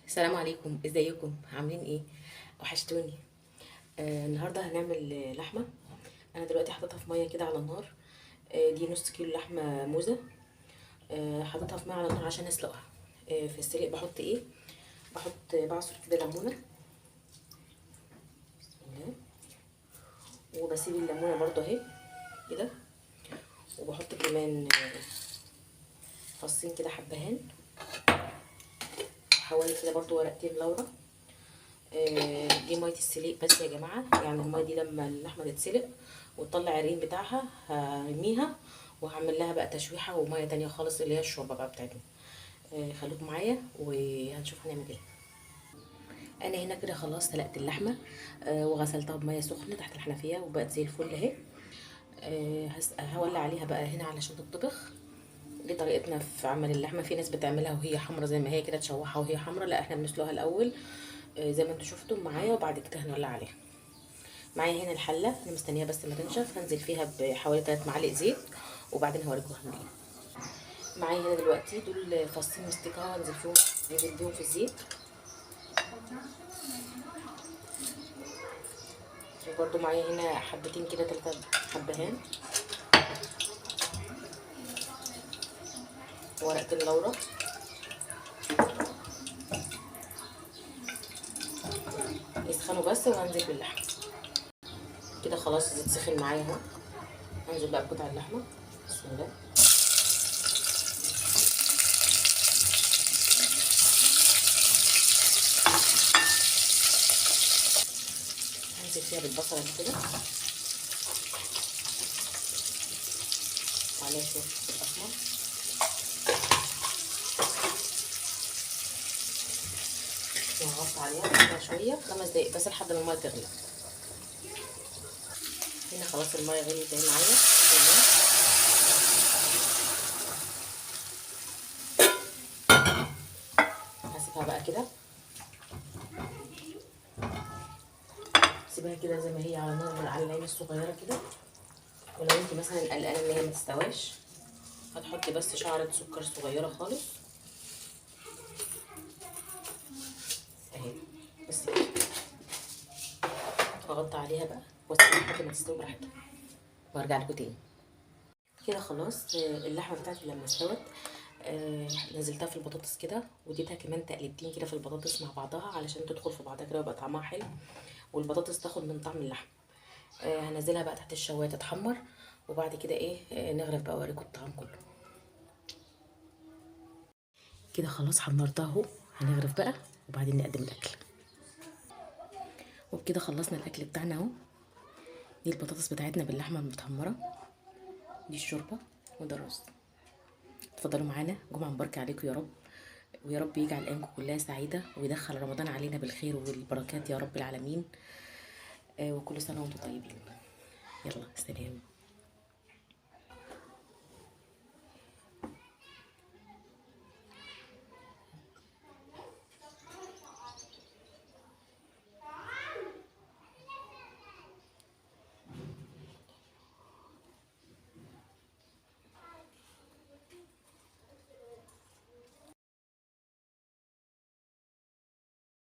السلام عليكم، ازيكم؟ عاملين ايه؟ وحشتوني. النهارده هنعمل لحمه. انا دلوقتي حاططها في ميه كده على النار. دي نص كيلو لحمه موزه. حاططها في ميه على النار عشان اسلقها. في السلق بحط ايه؟ بعصر كده ليمونه. بسم الله. وبسيب الليمونه برضو اهي كده. وبحط كمان فصين كده حبهان، حوالي كده برضو ورقتين لورا. دي ميه السلق بس يا جماعه، يعني الميه دي لما اللحمه تتسلق وتطلع الريم بتاعها هرميها، وهعمل لها بقى تشويحه وميه تانية خالص اللي هي الشوربه بقى بتاعتنا. خليكم معايا وهنشوف هنعمل ايه. انا هنا كده خلاص سلقت اللحمه، وغسلتها بميه سخنه تحت الحنفيه وبقت زي الفل اهي. هولع عليها بقى هنا علشان تطبخ. دي طريقتنا في عمل اللحمه. في ناس بتعملها وهي حمرا زي ما هي كده، تشوحها وهي حمرا. لا، احنا بنسلقها الاول زي ما انتوا شفتوا معايا، وبعد كده هنولع عليها. معايا هنا الحله، انا مستنيها بس ما تنشف. هنزل فيها بحوالي 3 معالق زيت، وبعدين هوريكم هنعمل ايه. معايا هنا دلوقتي دول فصين مستكه، هنزل بيهم في الزيت. وبرده معايا هنا حبتين كده 3 حبهان، ورقتين لورا. يسخنوا بس وهنزل باللحمه. كده خلاص الزيت سخن معايا اهو. هنزل بقى بقطع اللحمه. بسم الله. هنزل فيها بالبصله كده، وعليها شويه فلفل اسمر. وهغطي عليها شويه 5 دقايق بس لحد ما الميه تغلي. هنا خلاص الميه غليت اهي معايا. هسيبها بقى كده، سيبها كده زي ما هي على نار على العين الصغيره كده. ولو انت مثلا قلقانه ان هي ما تستواش، هتحطي بس شعره سكر صغيره خالص اهي بس كده. هغطي عليها بقى واسيبها لحد ما تستوي براحتها، وارجع لكم تاني. كده خلاص اللحمه بتاعتي لما استوت نزلتها في البطاطس كده، واديتها كمان تقلبتين كده في البطاطس مع بعضها علشان تدخل في بعضها كده ويبقى طعمها حلو، والبطاطس تاخد من طعم اللحم. هنزلها بقى تحت الشوايه تتحمر، وبعد كده ايه نغرف بقى واوريكم الطعم كله. كده خلاص حمرتها اهو. هنغرف بقى وبعدين نقدم الاكل. وبكده خلصنا الاكل بتاعنا اهو. دي البطاطس بتاعتنا باللحمه المتحمره، دي الشوربه، وده الرز. اتفضلوا معانا، جمعه مباركه عليكم يا رب، ويا رب يجعل ايامكم كلها سعيده، ويدخل رمضان علينا بالخير والبركات يا رب العالمين. وكل سنه وانتم طيبين. يلا سلام.